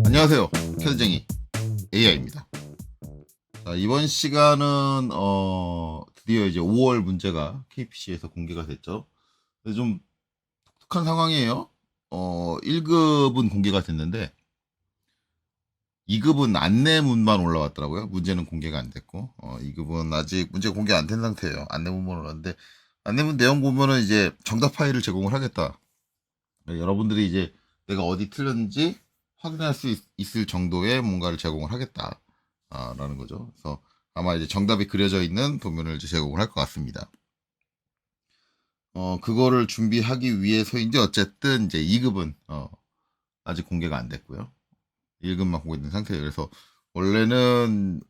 안녕하세요. 캐드쟁이 AI입니다. 자, 이번 시간은 드디어 이제 5월 문제가 KPC에서 공개가 됐죠. 근데 좀 독특한 상황이에요. 1급은 공개가 됐는데 2급은 안내문만 올라왔더라고요. 문제는 공개가 안 됐고 2급은 아직 문제가 공개 안 된 상태예요. 안내문만 올라왔는데 안내문 내용 보면은 이제 정답 파일을 제공을 하겠다. 여러분들이 이제 내가 어디 틀렸는지 확인할 수 있을 정도의 뭔가를 제공을 하겠다. 라는 거죠. 그래서 아마 이제 정답이 그려져 있는 도면을 이제 제공을 할 것 같습니다. 그거를 준비하기 위해서인지 어쨌든 이제 2급은 아직 공개가 안 됐고요. 1급만 공개된 상태예요. 그래서 원래는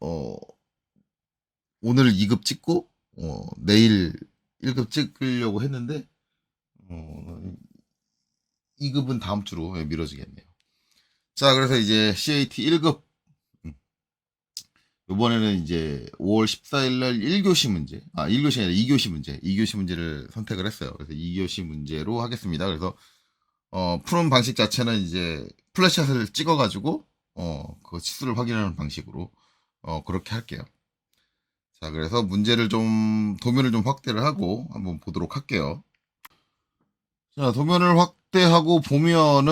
오늘 2급 찍고 내일 1급 찍으려고 했는데 2급은 다음 주로 미뤄지겠네요. 자, 그래서 이제 CAT 1급 이번에는 이제 5월 14일 날 1교시 문제, 1교시 아니라 2교시 문제, 2교시 문제를 선택을 했어요. 그래서 2교시 문제로 하겠습니다. 그래서 푸는 방식 자체는 이제 플래시샷을 찍어가지고 그 치수를 확인하는 방식으로 그렇게 할게요. 자, 그래서 문제를 좀 도면을 좀 확대를 하고 한번 보도록 할게요. 자, 도면을 확대하고 보면은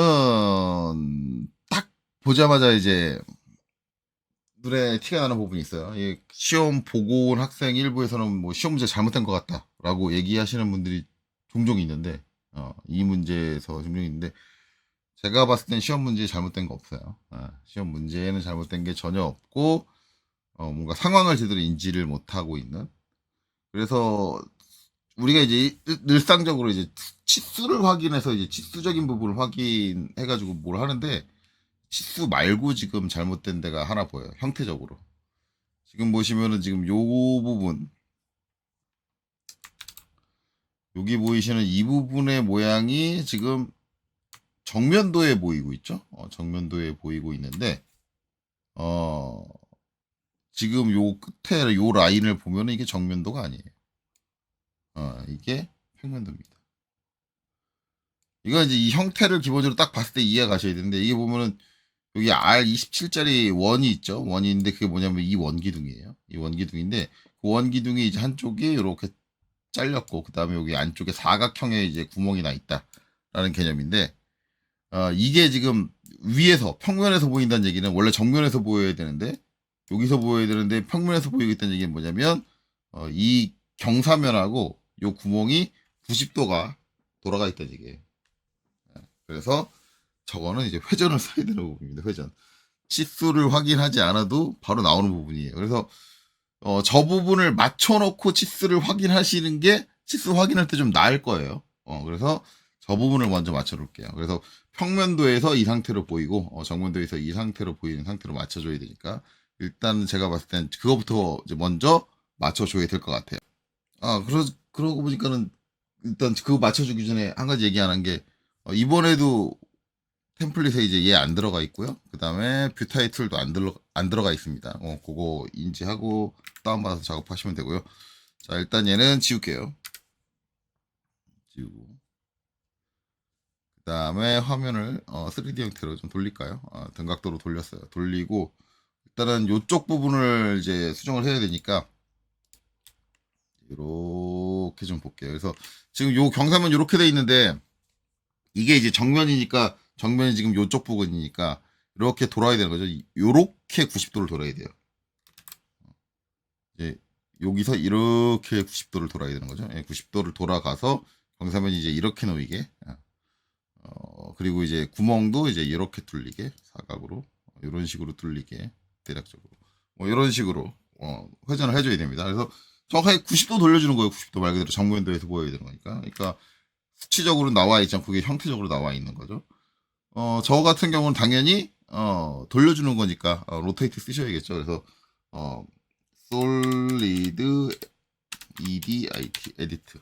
딱 보자마자 이제 눈에 티가 나는 부분이 있어요. 이 시험 보고 온 학생 일부에서는 뭐 시험 문제 잘못된 것 같다라고 얘기하시는 분들이 종종 있는데 이 문제에서 종종 있는데 제가 봤을 땐 시험 문제 잘못된 거 없어요. 시험 문제에는 잘못된 게 전혀 없고 뭔가 상황을 제대로 인지를 못하고 있는. 그래서 우리가 이제 일상적으로 이제 치수를 확인해서 이제 치수적인 부분을 확인해가지고 뭘 하는데 치수 말고 지금 잘못된 데가 하나 보여요. 형태적으로. 지금 보시면은 지금 요 부분, 여기 보이시는 이 부분의 모양이 지금 정면도에 보이고 있죠. 정면도에 보이고 있는데, 지금 요 끝에 요 라인을 보면은 이게 정면도가 아니에요. 이게 평면도입니다. 이건 이제 이 형태를 기본적으로 딱 봤을 때 이해 가셔야 되는데, 이게 보면은 여기 R27짜리 원이 있죠. 원이 있는데 그게 뭐냐면 이 원기둥이에요. 이 원기둥인데 그 원기둥이 이제 한쪽이 이렇게 잘렸고 그 다음에 여기 안쪽에 사각형의 이제 구멍이 나 있다라는 개념인데 이게 지금 위에서 평면에서 보인다는 얘기는 원래 정면에서 보여야 되는데 여기서 보여야 되는데 평면에서 보이고 있다는 얘기는 뭐냐면 이 경사면하고 요 구멍이 90도가 돌아가 있다는 얘기예요. 그래서 저거는 이제 회전을 써야 되는 부분입니다. 회전. 치수를 확인하지 않아도 바로 나오는 부분이에요. 그래서 저 부분을 맞춰놓고 치수를 확인하시는 게 치수 확인할 때 좀 나을 거예요. 그래서 저 부분을 먼저 맞춰놓을게요. 그래서 평면도에서 이 상태로 보이고 정면도에서 이 상태로 보이는 상태로 맞춰줘야 되니까 일단 제가 봤을 땐 그거부터 이제 먼저 맞춰줘야 될 것 같아요. 그러고 보니까는 일단 그거 맞춰주기 전에 한 가지 얘기 안 한 게 이번에도 템플릿에 이제 얘 안 들어가 있고요. 그 다음에 뷰 타이틀도 안 들어가 있습니다. 그거 인지하고 다운받아서 작업하시면 되고요. 자, 일단 얘는 지울게요. 지우고. 그 다음에 화면을 3D 형태로 좀 돌릴까요? 등각도로 돌렸어요. 돌리고, 일단은 이쪽 부분을 이제 수정을 해야 되니까, 이렇게 좀 볼게요. 그래서 지금 요 경사면 이렇게 돼 있는데, 이게 이제 정면이니까, 정면이 지금 요쪽 부분이니까, 이렇게 돌아야 되는 거죠. 요렇게 90도를 돌아야 돼요. 이제 여기서 이렇게 90도를 돌아야 되는 거죠. 90도를 돌아가서 경사면이 이제 이렇게 놓이게. 그리고 이제 구멍도 이제 이렇게 뚫리게 사각으로 이런 식으로 뚫리게 대략적으로 뭐 이런 식으로 회전을 해줘야 됩니다. 그래서 정확하게 90도 돌려주는 거예요. 90도 말 그대로 정면도에서 보여야 되는 거니까. 그러니까 수치적으로 나와 있지 않고 그게 형태적으로 나와 있는 거죠. 저 같은 경우는 당연히 돌려주는 거니까 로테이트 쓰셔야겠죠. 그래서 솔리드 edit 에디트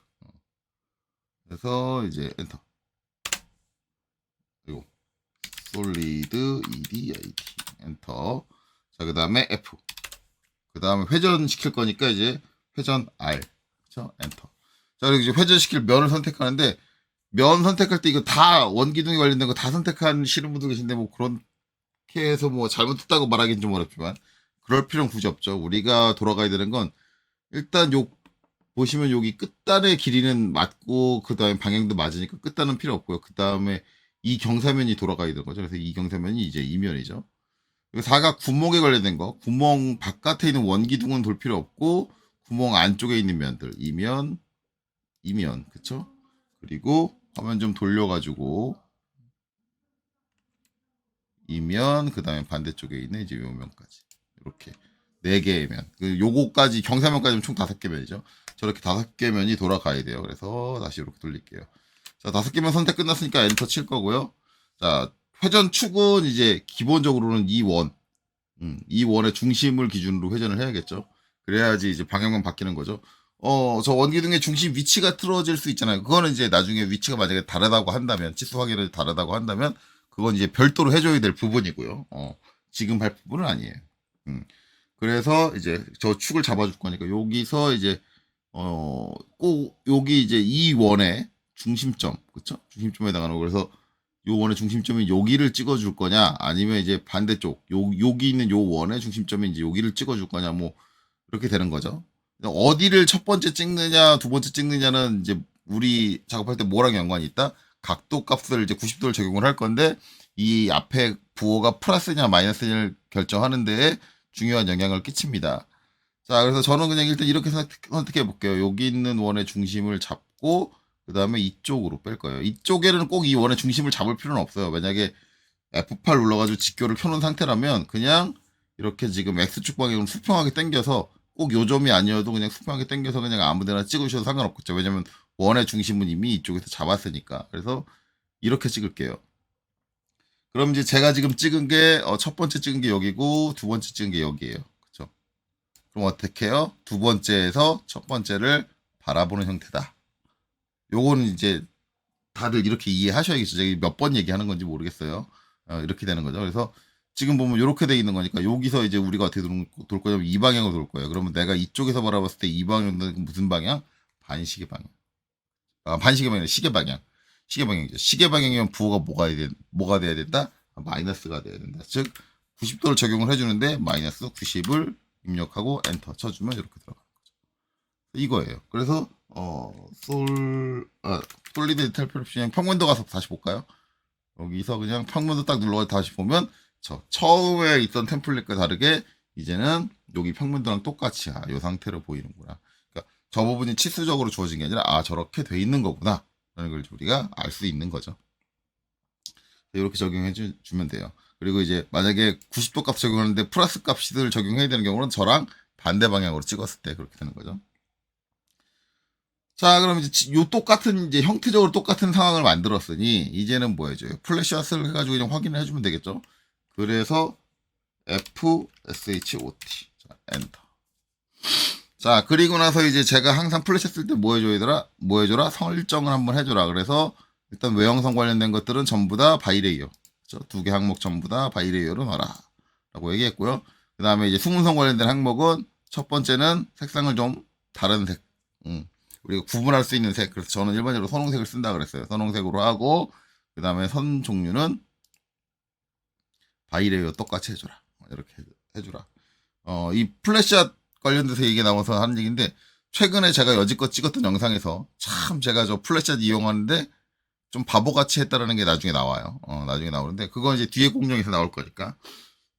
그래서 이제 엔터 그리고 솔리드 edit 엔터 자 그 다음에 F 그 다음에 회전 시킬 거니까 이제 회전 R. 그쵸? 엔터. 자, 그리고 이제 회전시킬 면을 선택하는데, 면 선택할 때 이거 다 원기둥에 관련된 거 다 선택하시는 분들 계신데, 뭐 그렇게 해서 뭐 잘못했다고 말하기는 좀 어렵지만, 그럴 필요는 굳이 없죠. 우리가 돌아가야 되는 건, 일단 보시면 여기 끝단의 길이는 맞고, 그 다음에 방향도 맞으니까 끝단은 필요 없고요. 그 다음에 이 경사면이 돌아가야 되는 거죠. 그래서 이 경사면이 이제 이면이죠. 사각 구멍에 관련된 거, 구멍 바깥에 있는 원기둥은 돌 필요 없고, 구멍 안쪽에 있는 면들, 이면, 그쵸? 그리고 화면 좀 돌려가지고, 이면, 그 다음에 반대쪽에 있는 이제 요 면까지. 이렇게. 4개의 면. 요거까지, 경사면까지는 총 5개 면이죠. 저렇게 5개 면이 돌아가야 돼요. 그래서 다시 이렇게 돌릴게요. 자, 5개 면 선택 끝났으니까 엔터 칠 거고요. 자, 회전 축은 이제 기본적으로는 이 원의 중심을 기준으로 회전을 해야겠죠. 그래야지 이제 방향만 바뀌는 거죠. 저 원기둥의 중심 위치가 틀어질 수 있잖아요. 그거는 이제 나중에 위치가 만약에 다르다고 한다면, 치수 확인을 다르다고 한다면, 그건 이제 별도로 해줘야 될 부분이고요. 지금 할 부분은 아니에요. 음. 그래서 이제 저 축을 잡아줄 거니까 여기서 이제 꼭 여기 이제 이 원의 중심점, 그쵸? 중심점에 해당하는 거. 그래서 요 원의 중심점이 여기를 찍어줄 거냐, 아니면 이제 반대쪽, 여기 있는 요 원의 중심점이 이제 여기를 찍어줄 거냐, 뭐, 이렇게 되는 거죠. 어디를 첫 번째 찍느냐, 두 번째 찍느냐는 이제 우리 작업할 때 뭐랑 연관이 있다? 각도 값을 이제 90도를 적용을 할 건데, 이 앞에 부호가 플러스냐, 마이너스냐를 결정하는 데에 중요한 영향을 끼칩니다. 자, 그래서 저는 그냥 일단 이렇게 선택해 볼게요. 여기 있는 원의 중심을 잡고, 그 다음에 이쪽으로 뺄 거예요. 이쪽에는 꼭 이 원의 중심을 잡을 필요는 없어요. 만약에 F8 눌러가지고 직교를 켜놓은 상태라면 그냥 이렇게 지금 X축 방향으로 수평하게 당겨서 꼭 요 점이 아니어도 그냥 수평하게 당겨서 그냥 아무 데나 찍으셔도 상관없겠죠. 왜냐면 원의 중심은 이미 이쪽에서 잡았으니까. 그래서 이렇게 찍을게요. 그럼 이제 제가 지금 찍은 게, 첫 번째 찍은 게 여기고, 두 번째 찍은 게 여기예요. 그쵸? 그럼 어떻게 해요? 두 번째에서 첫 번째를 바라보는 형태다. 요거는 이제 다들 이렇게 이해하셔야겠죠. 제가 몇 번 얘기하는 건지 모르겠어요. 이렇게 되는 거죠. 그래서 지금 보면 이렇게 돼 있는 거니까 여기서 이제 우리가 어떻게 돌 거냐면 이 방향으로 돌 거예요. 그러면 내가 이쪽에서 바라봤을 때 이 방향은 무슨 방향? 반시계 방향. 반시계 방향, 시계 방향. 시계 방향이죠. 시계 방향이면 부호가 뭐가 돼야 된다? 마이너스가 돼야 된다. 즉 90도를 적용을 해주는데 마이너스 90을 입력하고 엔터 쳐주면 이렇게 들어가는 거죠. 이거예요. 그래서 솔리드 디테일 프로필 평면도 가서 다시 볼까요? 여기서 그냥 평면도 딱 눌러서 다시 보면 저 처음에 있던 템플릿과 다르게 이제는 여기 평면도랑 똑같이 이 상태로 보이는구나. 그러니까 저 부분이 치수적으로 주어진 게 아니라 저렇게 돼 있는 거구나 라는 걸 우리가 알 수 있는 거죠. 이렇게 적용해 주면 돼요. 그리고 이제 만약에 90도 값 적용하는데 플러스 값을 적용해야 되는 경우는 저랑 반대 방향으로 찍었을 때 그렇게 되는 거죠. 자, 그럼 이제 요 똑같은 이제 형태적으로 똑같은 상황을 만들었으니 이제는 뭐 해줘요? 플래시샷을 해가지고 그냥 확인을 해주면 되겠죠. 그래서 FSHOT 자, 엔터. 자, 그리고 나서 이제 제가 항상 플래시 쓸 때 뭐 해줘야 뭐 해줘라? 설정을 한번 해줘라. 그래서 일단 외형성 관련된 것들은 전부 다 바이레이어. 그렇죠? 2개 항목 전부 다 바이레이어로 넣어라. 라고 얘기했고요. 그 다음에 이제 수문성 관련된 항목은 첫 번째는 색상을 좀 다른 색. 우리가 구분할 수 있는 색. 그래서 저는 일반적으로 선홍색을 쓴다 그랬어요. 선홍색으로 하고, 그 다음에 선 종류는 바이레이어 똑같이 해줘라. 이렇게 해주라. 이 플래시앗 관련돼서 얘기 나와서 하는 얘기인데, 최근에 제가 여지껏 찍었던 영상에서 참 제가 저 플래시앗 이용하는데 좀 바보같이 했다라는 게 나중에 나와요. 나중에 나오는데, 그건 이제 뒤에 공룡에서 나올 거니까.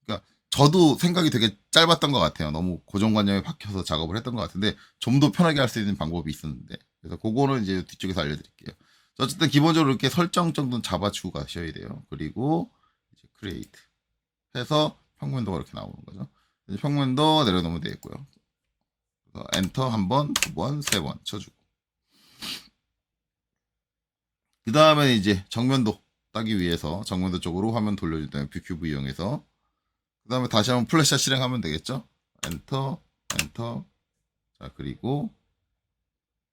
그러니까 저도 생각이 되게 짧았던 것 같아요. 너무 고정관념에 박혀서 작업을 했던 것 같은데 좀 더 편하게 할 수 있는 방법이 있었는데 그래서 그거는 이제 뒤쪽에서 알려드릴게요. 어쨌든 기본적으로 이렇게 설정 정도는 잡아주고 가셔야 돼요. 그리고 이제 크리에이트 해서 평면도가 이렇게 나오는 거죠. 이제 평면도 내려놓으면 되겠고요. 엔터 한 번, 두 번, 세 번 쳐주고 그 다음에 이제 정면도 따기 위해서 정면도 쪽으로 화면 돌려줄 때 뷰큐브 이용해서 그 다음에 다시 한번 플래시샷 실행하면 되겠죠. 엔터, 엔터. 자, 그리고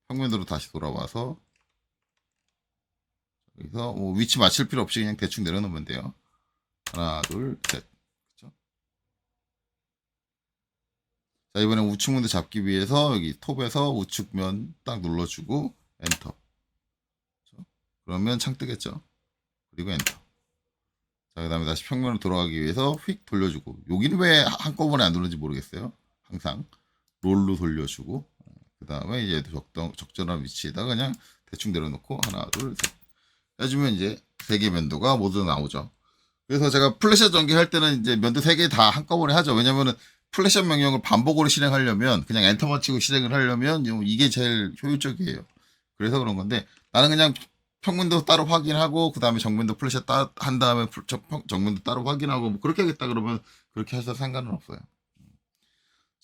평면도로 다시 돌아와서 여기서 뭐 위치 맞출 필요 없이 그냥 대충 내려놓으면 돼요. 하나, 둘, 셋. 그렇죠? 자, 이번엔 우측면도 잡기 위해서 여기 톱에서 우측면 딱 눌러주고 엔터. 그러면 창 뜨겠죠. 그리고 엔터. 자, 그 다음에 다시 평면으로 돌아가기 위해서 휙 돌려주고. 여기는 왜 한꺼번에 안 누르는지 모르겠어요. 항상 롤로 돌려주고. 그 다음에 이제 적절한 위치에다 그냥 대충 내려놓고 하나, 둘, 셋 해주면 이제 3개 면도가 모두 나오죠. 그래서 제가 플래시 전개할 때는 이제 면도 3개 다 한꺼번에 하죠. 왜냐면은 플래시 명령을 반복으로 실행하려면 그냥 엔터만 치고 실행을 하려면 이게 제일 효율적이에요. 그래서 그런 건데 나는 그냥 평면도 따로 확인하고 그 다음에 정면도 플래시 한 다음에 정면도 따로 확인하고 뭐 그렇게 하겠다 그러면 그렇게 해서 상관은 없어요.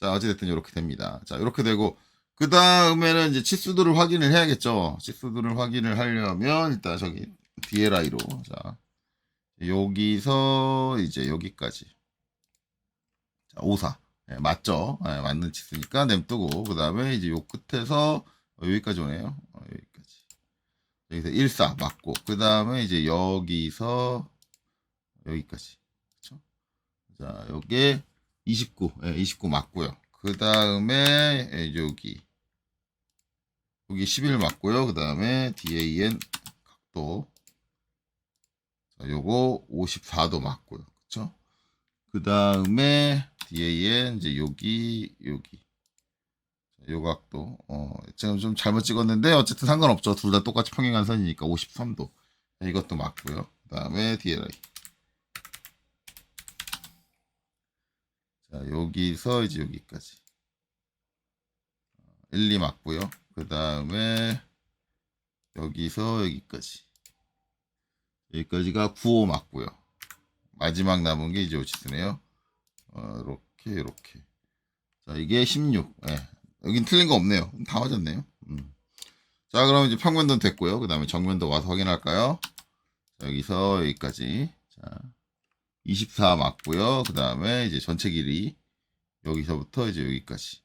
자, 어찌됐든 이렇게 됩니다. 자, 이렇게 되고 그 다음에는 이제 치수들을 확인을 해야겠죠. 치수들을 확인을 하려면 일단 저기 DLI로 자 여기서 이제 여기까지 자, 54 네, 맞죠? 네, 맞는 치수니까 냅두고 그 다음에 이제 요 끝에서 여기까지 오네요. 여기까지 여기서 14 맞고 그 다음에 이제 여기서 여기까지 그렇죠? 자 여기 29 네, 29 맞고요. 그 다음에 여기 11 맞고요. 그 다음에 DAN 각도 자, 요거 54도 맞고요. 그쵸? 그 다음에 DAN 이제 여기 요 각도 지금 좀 잘못 찍었는데 어쨌든 상관없죠. 둘 다 똑같이 평행한 선이니까 53도 이것도 맞고요. 그 다음에 DLI 자 여기서 이제 여기까지 1, 2 맞고요. 그 다음에 여기서 여기까지가 95 맞고요. 마지막 남은 게 이제 요치스네요. 이렇게 자 이게 16 여긴 틀린 거 없네요. 다 맞았네요. 자 그럼 이제 평면도 됐고요. 그 다음에 정면도 와서 확인할까요? 자, 여기서 여기까지 자 24 맞고요. 그 다음에 이제 전체 길이 여기서부터 이제 여기까지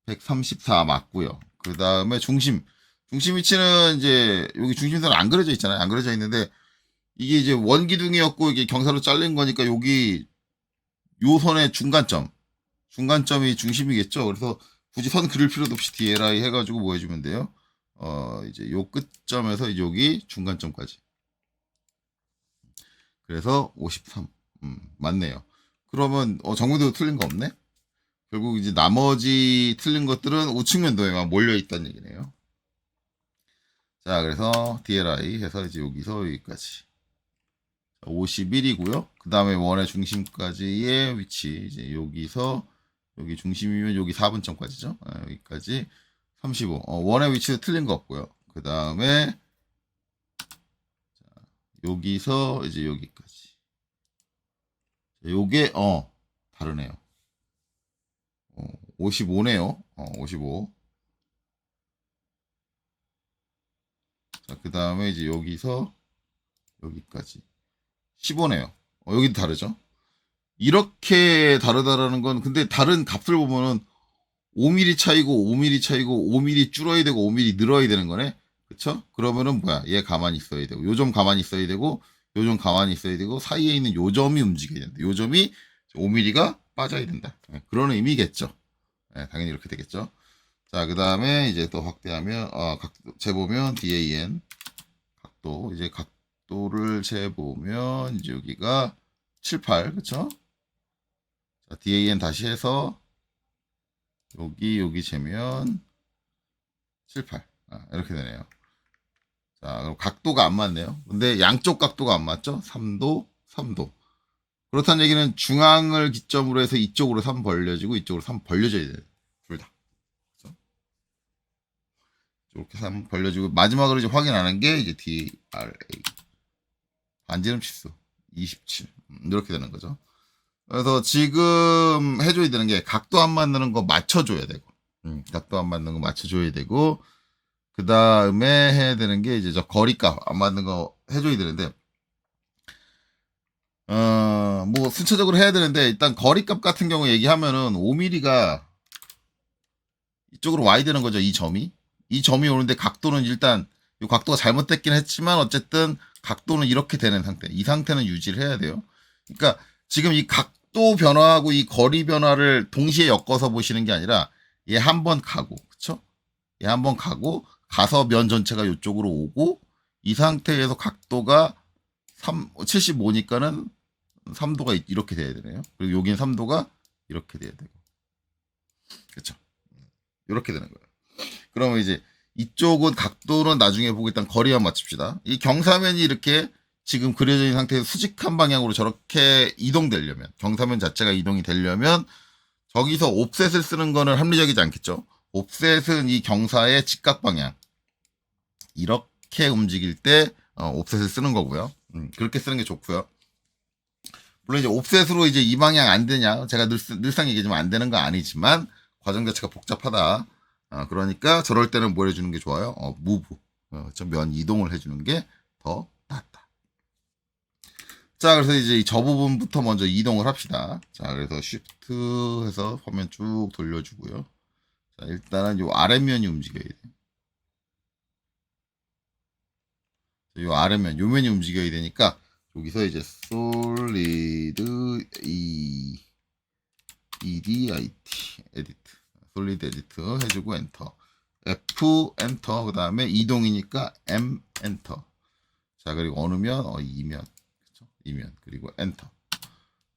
134 맞고요. 그 다음에 중심 위치는 이제 여기 중심선은 안 그려져 있잖아요. 안 그려져 있는데 이게 이제 원기둥이었고 이게 경사로 잘린 거니까 여기 요 선의 중간점이 중심이겠죠. 그래서 굳이 선 그릴 필요도 없이 DLI 해가지고 뭐 해주면 돼요. 이제 요 끝점에서 여기 중간점까지. 그래서 53. 맞네요. 그러면 정문도 틀린 거 없네. 결국 이제 나머지 틀린 것들은 우측면도에만 몰려 있다는 얘기네요. 자, 그래서 DLI 해서 이제 여기서 여기까지 51이고요. 그 다음에 원의 중심까지의 위치 이제 여기서 여기 중심이면 여기 4분점까지죠. 여기까지 35. 원의 위치도 틀린 거 없고요. 그 다음에 여기서 이제 여기까지. 요게 다르네요. 55네요. 55. 자, 그 다음에 이제 여기서 여기까지 15네요. 여기도 다르죠. 이렇게 다르다라는 건 근데 다른 값을 보면은 5mm 차이고 5mm 차이고 5mm 줄어야 되고 5mm 늘어야 되는 거네. 그쵸? 그러면은 뭐야? 얘 가만히 있어야 되고 요 점 가만히 있어야 되고 요 점 가만히 있어야 되고 사이에 있는 요 점이 움직여야 된다. 요 점이 5mm가 빠져야 된다. 그런 의미겠죠. 당연히 이렇게 되겠죠. 자, 그 다음에 이제 또 확대하면 재보면 DAN 각도 이제 각도를 재보면 이제 여기가 7, 8 그쵸? 자, DAN 다시 해서 여기 재면 7, 8 이렇게 되네요. 자, 그럼 각도가 안 맞네요. 근데 양쪽 각도가 안 맞죠? 3도, 3도. 그렇다는 얘기는 중앙을 기점으로 해서 이쪽으로 3 벌려지고 이쪽으로 3 벌려져야 돼요. 둘 다. 그렇죠? 이렇게 3 벌려지고 마지막으로 이제 확인하는 게 이제 DRA. 반지름 치수 27. 이렇게 되는 거죠. 그래서 지금 해줘야 되는 게 각도 안 맞는 거 맞춰줘야 되고, 각도 안 맞는 거 맞춰줘야 되고, 그 다음에 해야 되는 게 이제 저 거리값 안 맞는 거 해줘야 되는데, 뭐 순차적으로 해야 되는데 일단 거리값 같은 경우 얘기하면은 5mm가 이쪽으로 와야 되는 거죠. 이 점이 오는데 각도는 일단 이 각도가 잘못됐긴 했지만 어쨌든 각도는 이렇게 되는 상태. 이 상태는 유지를 해야 돼요. 그러니까 지금 이 각도 변화하고 이 거리 변화를 동시에 엮어서 보시는 게 아니라 얘 한 번 가고, 그쵸? 얘 한 번 가고 가서 면 전체가 이쪽으로 오고 이 상태에서 각도가 75니까는 3도가 이렇게 돼야 되네요. 그리고 여긴 3도가 이렇게 돼야 되고. 그쵸? 이렇게 되는 거예요. 그러면 이제 이쪽은 각도는 나중에 보고 일단 거리만 맞춥시다. 이 경사면이 이렇게 지금 그려져 있는 상태에서 수직한 방향으로 저렇게 이동되려면, 경사면 자체가 이동이 되려면 저기서 옵셋을 쓰는 거는 합리적이지 않겠죠. 옵셋은 이 경사의 직각 방향 이렇게 움직일 때 옵셋을 쓰는 거고요. 그렇게 쓰는 게 좋고요. 물론 이제 옵셋으로 이제 이 방향 안 되냐, 제가 늘상 얘기하지만 안 되는 거 아니지만 과정 자체가 복잡하다. 그러니까 저럴 때는 뭘 해주는 게 좋아요? 무브, 면 이동을 해주는 게 더 낫다. 자, 그래서 이제 저 부분부터 먼저 이동을 합시다. 자, 그래서 Shift 해서 화면 쭉 돌려주고요. 자, 일단은 요 아랫면이 움직여야 돼요. 요 아랫면, 요 면이 움직여야 되니까 여기서 이제 solid edit 솔리드 에디트 해주고 엔터, F 엔터, 그 다음에 이동이니까 M 엔터. 자, 그리고 어느 면? 2면. 그쵸? 2면. 그리고 엔터.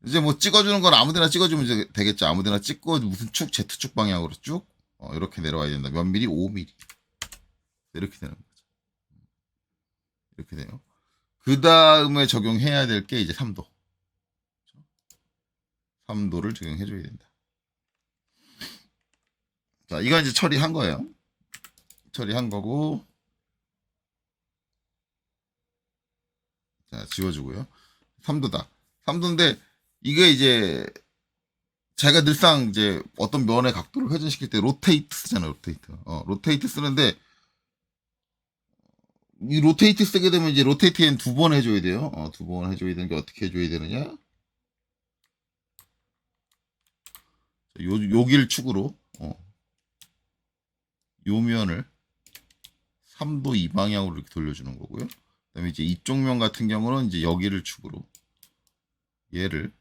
이제 뭐 찍어주는 건 아무데나 찍어주면 되겠죠. 아무데나 찍고 무슨 축, Z축 방향으로 쭉 이렇게 내려와야 된다. 몇 미리? 5mm. 이렇게 되는 거죠. 이렇게 돼요. 그 다음에 적용해야 될 게 이제 3도. 3도를 적용해줘야 된다. 자, 이건 이제 처리한 거예요. 처리한 거고. 자, 지워주고요. 3도다. 3도인데, 이게 이제, 제가 늘상 이제 어떤 면의 각도를 회전시킬 때 로테이트 쓰잖아요, 로테이트. 로테이트 쓰는데, 이 로테이트 쓰게 되면 이제 로테이트엔 2번 해줘야 돼요. 2번 해줘야 되는 게 어떻게 해줘야 되느냐. 여길 축으로, 요 면을 3도 이 방향으로 이렇게 돌려주는 거고요. 그 다음에 이제 이쪽 면 같은 경우는 이제 여기를 축으로 얘를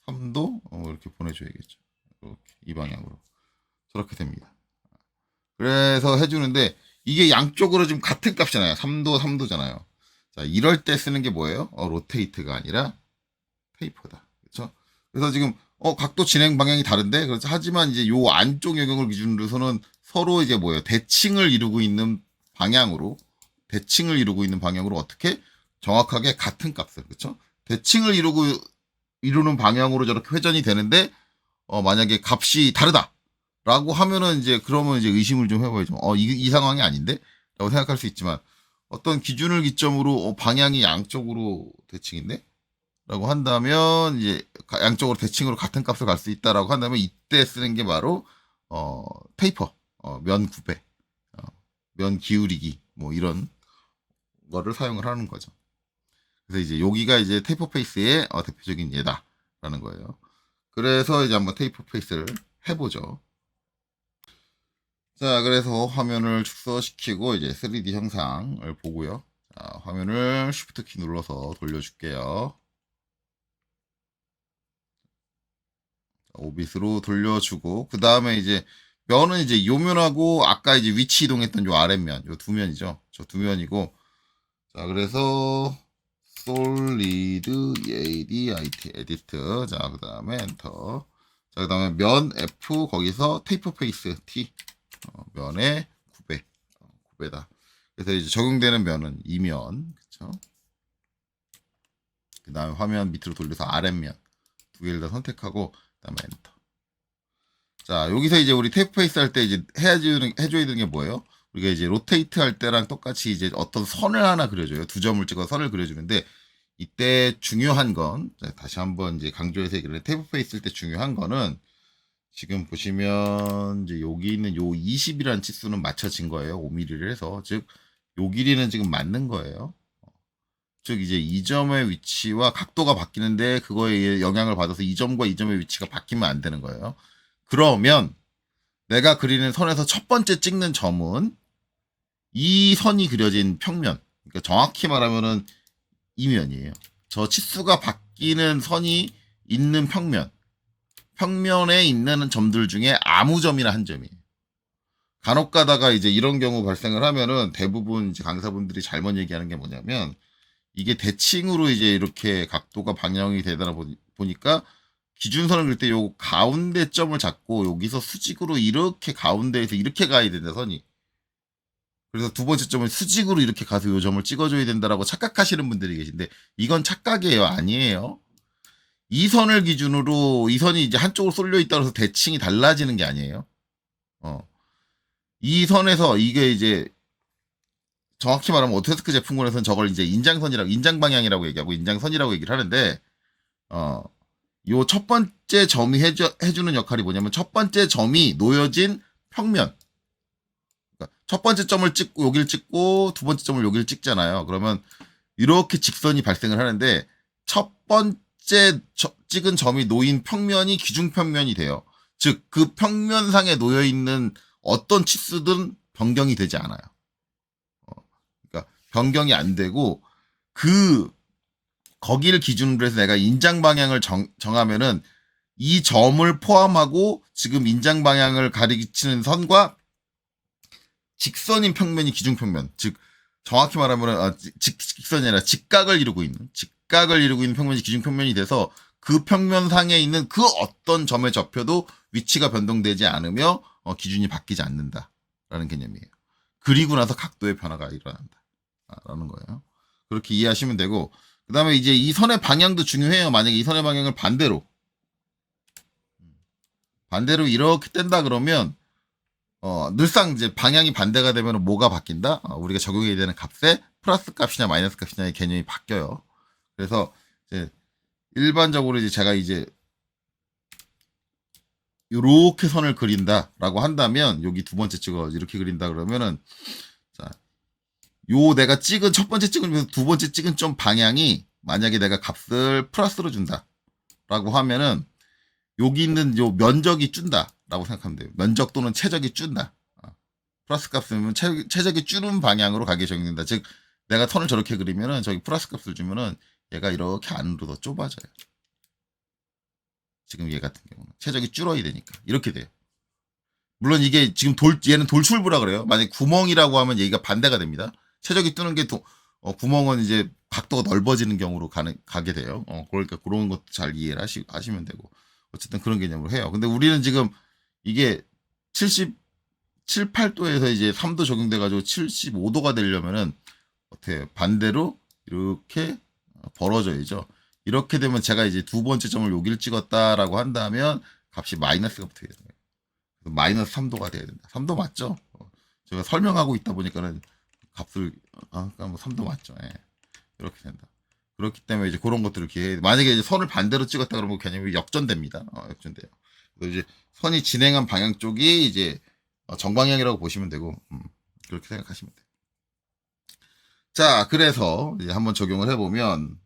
3도 이렇게 보내줘야겠죠. 이렇게 이 방향으로 저렇게 됩니다. 그래서 해주는데 이게 양쪽으로 지금 같은 값이잖아요. 3도 3도잖아요. 자, 이럴 때 쓰는 게 뭐예요? 로테이트가 아니라 테이퍼다. 그렇죠? 그래서 지금 각도 진행 방향이 다른데, 그렇죠? 하지만 이제 요 안쪽 영역을 기준으로 해서는 서로 이제 뭐예요? 대칭을 이루고 있는 방향으로 어떻게 정확하게 같은 값을, 그렇죠? 대칭을 이루는 방향으로 저렇게 회전이 되는데, 만약에 값이 다르다라고 하면은 이제 그러면 이제 의심을 좀 해봐야죠. 이 상황이 아닌데? 라고 생각할 수 있지만, 어떤 기준을 기점으로 방향이 양쪽으로 대칭인데? 라고 한다면 이제 양쪽으로 대칭으로 같은 값을 갈 수 있다라고 한다면 이때 쓰는 게 바로 테이퍼, 면 구배, 면 기울이기 뭐 이런 거를 사용을 하는 거죠. 그래서 이제 여기가 이제 테이퍼 페이스의 대표적인 예다라는 거예요. 그래서 이제 한번 테이퍼 페이스를 해보죠. 자, 그래서 화면을 축소시키고 이제 3D 형상을 보고요. 자, 화면을 Shift 키 눌러서 돌려줄게요. 오빗으로 돌려주고, 그 다음에 이제 면은 이제 요 면하고 아까 이제 위치 이동했던 요 아랫면, 요 두 면이죠. 저 두 면이고, 자, 그래서 solid edit, 자, 그 다음에 엔터. 자, 그 다음에 면 F, 거기서 테이퍼 페이스 T, 면의 9배, 9배다. 그래서 이제 적용되는 면은 이 면, 그쵸? 그 다음에 화면 밑으로 돌려서 아랫면 두 개를 다 선택하고, 그 다음에 엔터. 자, 여기서 이제 우리 테이프 페이스 할 때 이제 해줘야 되는 게 뭐예요? 우리가 이제 로테이트 할 때랑 똑같이 이제 어떤 선을 하나 그려줘요. 두 점을 찍어 선을 그려주는데, 이때 중요한 건, 다시 한번 이제 강조해서 얘기를 해. 테이프 페이스 할 때 중요한 거는, 지금 보시면 이제 여기 있는 요 20이라는 치수는 맞춰진 거예요. 5mm를 해서. 즉, 요 길이는 지금 맞는 거예요. 즉 이제 이 점의 위치와 각도가 바뀌는데 그거에 영향을 받아서 이 점과 이 점의 위치가 바뀌면 안 되는 거예요. 그러면 내가 그리는 선에서 첫 번째 찍는 점은 이 선이 그려진 평면, 그러니까 정확히 말하면은 이 면이에요. 저 치수가 바뀌는 선이 있는 평면에 있는 점들 중에 아무 점이나 한 점이에요. 간혹 가다가 이제 이런 경우 발생을 하면은 대부분 이제 강사분들이 잘못 얘기하는 게 뭐냐면 이게 대칭으로 이제 이렇게 각도가 방향이 되다 보니까 기준선을 그릴 때 요 가운데 점을 잡고 여기서 수직으로 이렇게 가운데에서 이렇게 가야 된다, 선이. 그래서 두 번째 점을 수직으로 이렇게 가서 요 점을 찍어줘야 된다라고 착각하시는 분들이 계신데 이건 착각이에요. 아니에요. 이 선을 기준으로 이 선이 이제 한쪽으로 쏠려 있다고 해서 대칭이 달라지는 게 아니에요. 이 선에서 이게 이제 정확히 말하면 오토데스크 제품군에서는 저걸 이제 인장 방향이라고 얘기하고 인장선이라고 얘기를 하는데 요 첫 번째 점이 해주는 역할이 뭐냐면 첫 번째 점이 놓여진 평면. 그러니까 첫 번째 점을 찍고 여기를 찍고 두 번째 점을 여기를 찍잖아요. 그러면 이렇게 직선이 발생을 하는데 첫 번째 찍은 점이 놓인 평면이 기준평면이 돼요. 즉 그 평면상에 놓여 있는 어떤 치수든 변경이 되지 않아요. 그러니까 변경이 안 되고 거기를 기준으로 해서 내가 인장 방향을 정하면은 이 점을 포함하고 지금 인장 방향을 가리키는 선과 직선인 평면이 기준평면, 즉 정확히 말하면 직선이 아니라 직각을 이루고 있는 평면이 기준평면이 돼서 그 평면상에 있는 그 어떤 점에 접혀도 위치가 변동되지 않으며 기준이 바뀌지 않는다라는 개념이에요. 그리고 나서 각도의 변화가 일어난다라는 거예요. 그렇게 이해하시면 되고, 그 다음에 이제 이 선의 방향도 중요해요. 만약에 이 선의 방향을 반대로 이렇게 뗀다 그러면 늘상 이제 방향이 반대가 되면 뭐가 바뀐다? 우리가 적용해야 되는 값에 플러스 값이냐 마이너스 값이냐의 개념이 바뀌어요. 그래서 이제 일반적으로 이제 제가 이제 이렇게 선을 그린다라고 한다면 여기 두 번째 찍어 이렇게 그린다 그러면은 자, 요 내가 찍은 첫 번째 찍으면서 두 번째 찍은 점 방향이 만약에 내가 값을 플러스로 준다라고 하면은 여기 있는 요 면적이 준다라고 생각하면 돼요. 면적 또는 최적이 준다. 플러스 값이면 최적이 줄은 방향으로 가게 적용된다. 즉 내가 선을 저렇게 그리면은 저기 플러스 값을 주면은 얘가 이렇게 안으로 더 좁아져요. 지금 얘 같은 경우는 최적이 줄어야 되니까 이렇게 돼요. 물론 이게 지금 얘는 돌출부라 그래요. 만약 구멍이라고 하면 얘가 반대가 됩니다. 최적이 뜨는 게 구멍은 이제 각도가 넓어지는 경우로 가게 돼요. 그러니까 그런 것도 잘 이해를 하시면 되고. 어쨌든 그런 개념으로 해요. 근데 우리는 지금 이게 77, 8도에서 이제 3도 적용돼가지고 75도가 되려면은 어떻게 반대로 이렇게 벌어져야죠. 이렇게 되면 제가 이제 두 번째 점을 여기를 찍었다라고 한다면 값이 마이너스가 붙어야 돼요. 마이너스 3도가 돼야 된다. 3도 맞죠? 제가 설명하고 있다 보니까는 값을 그러니까 뭐 3도 맞죠. 예. 이렇게 된다. 그렇기 때문에 이제 그런 것들을 만약에 이제 선을 반대로 찍었다 그러면 개념이 역전됩니다. 역전돼요. 그래서 이제 선이 진행한 방향 쪽이 이제 정방향이라고 보시면 되고 그렇게 생각하시면 돼요. 자, 그래서 이제 한번 적용을 해보면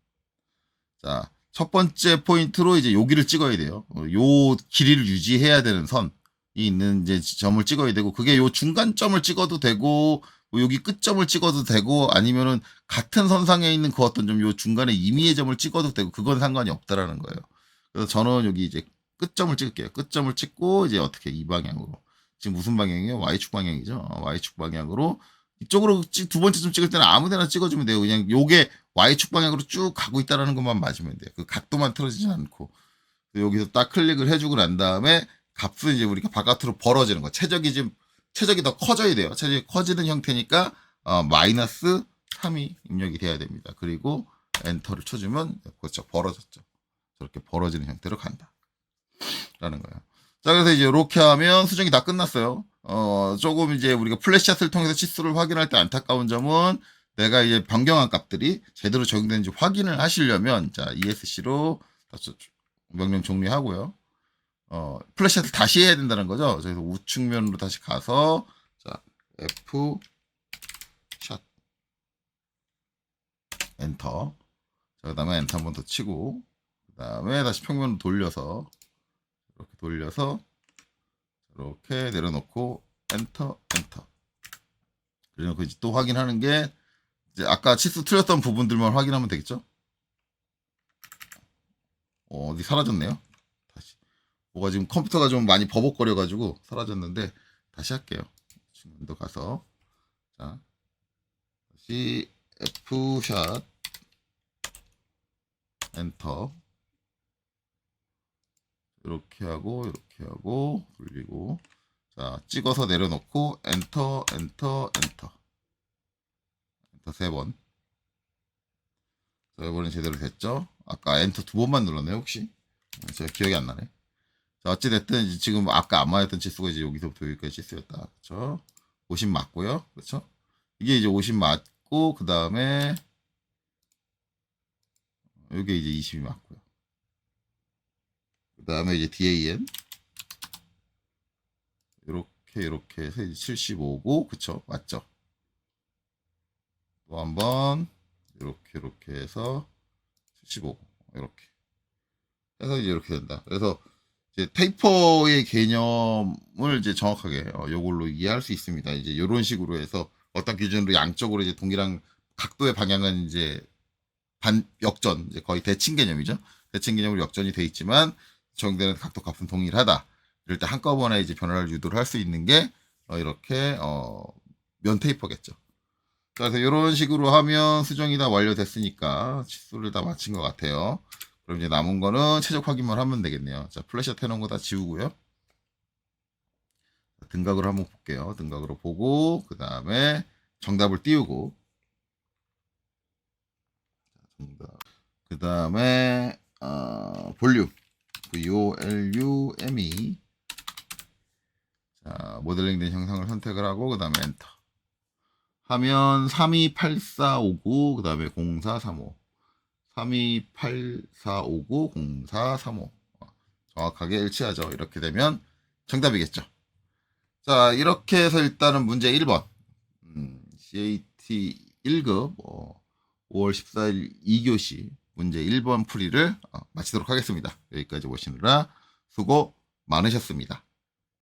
자, 첫 번째 포인트로 이제 여기를 찍어야 돼요. 요 길이를 유지해야 되는 선이 있는 이제 점을 찍어야 되고 그게 요 중간점을 찍어도 되고 뭐 여기 끝점을 찍어도 되고 아니면은 같은 선상에 있는 그 어떤 좀 요 중간에 임의의 점을 찍어도 되고 그건 상관이 없다라는 거예요. 그래서 저는 여기 이제 끝점을 찍을게요. 끝점을 찍고 이제 어떻게 이 방향으로 지금 무슨 방향이에요? Y축 방향이죠. Y축 방향으로 이쪽으로 두 번째 점 찍을 때는 아무데나 찍어주면 돼요. 그냥 요게 Y축 방향으로 쭉 가고 있다라는 것만 맞으면 돼요. 그 각도만 틀어지지 않고 여기서 딱 클릭을 해주고 난 다음에 값은 이제 우리가 바깥으로 벌어지는 거. 최적이 더 커져야 돼요. 최적이 커지는 형태니까 마이너스 3이 입력이 돼야 됩니다. 그리고 엔터를 쳐주면 그렇죠. 벌어졌죠. 저렇게 벌어지는 형태로 간다. 라는 거예요. 자, 그래서 이제 이렇게 하면 수정이 다 끝났어요. 조금 이제 우리가 플랫샷을 통해서 치수를 확인할 때 안타까운 점은 내가 이제 변경한 값들이 제대로 적용되는지 확인을 하시려면 자, ESC로 명령 종료하고요. 플랫샷을 다시 해야 된다는 거죠. 그래서 우측면으로 다시 가서 자, F 샷 엔터. 자, 그다음에 엔터 한 번 더 치고 그다음에 다시 평면으로 돌려서 이렇게 내려놓고 엔터. 그래놓고 이제 또 확인하는 게 이제 아까 치수 틀렸던 부분들만 확인하면 되겠죠. 어디 사라졌네요. 다시. 뭐가 지금 컴퓨터가 좀 많이 버벅거려가지고 사라졌는데 다시 할게요. 지금도 가서 자 다시 F샷 엔터 이렇게 하고 돌리고 자 찍어서 내려놓고 엔터 엔터 엔터 엔터 3번. 자 이번엔 제대로 됐죠. 아까 엔터 2번만 눌렀네요. 혹시 제가 기억이 안 나네. 자 어찌됐든 지금 아까 안 맞았던 치수가 이제 여기서부터 여기까지 치수였다. 그렇죠. 50 맞고요. 그렇죠. 이게 이제 50 맞고 그 다음에 이게 이제 20이 맞고요. 그 다음에 이제 DAN 이렇게 해서 이제 75고 그쵸 맞죠. 또 한번 이렇게 해서 75고 이렇게 해서 이제 이렇게 된다. 그래서 이제 테이퍼의 개념을 이제 정확하게 요걸로 이해할 수 있습니다. 이제 이런 식으로 해서 어떤 기준으로 양쪽으로 이제 동일한 각도의 방향은 이제 역전 이제 거의 대칭 개념이죠. 대칭 개념으로 역전이 돼 있지만 적용되는 각도 값은 동일하다. 이럴 때 한꺼번에 이제 변화를 유도를 할 수 있는 게 이렇게 면 테이퍼겠죠. 그래서 이런 식으로 하면 수정이 다 완료됐으니까 치수를 다 마친 것 같아요. 그럼 이제 남은 거는 최적 확인만 하면 되겠네요. 자, 플래시업 해놓은 거 다 지우고요. 등각으로 한번 볼게요. 등각으로 보고 그 다음에 정답을 띄우고 그 다음에 볼륨 VOLUME 자, 모델링된 형상을 선택을 하고 그 다음에 엔터 하면 328459 그 다음에 0435 328459 0435 정확하게 일치하죠. 이렇게 되면 정답이겠죠. 자 이렇게 해서 일단은 문제 1번 CAT 1급 5월 14일 2교시 문제 1번 풀이를 마치도록 하겠습니다. 여기까지 보시느라 수고 많으셨습니다.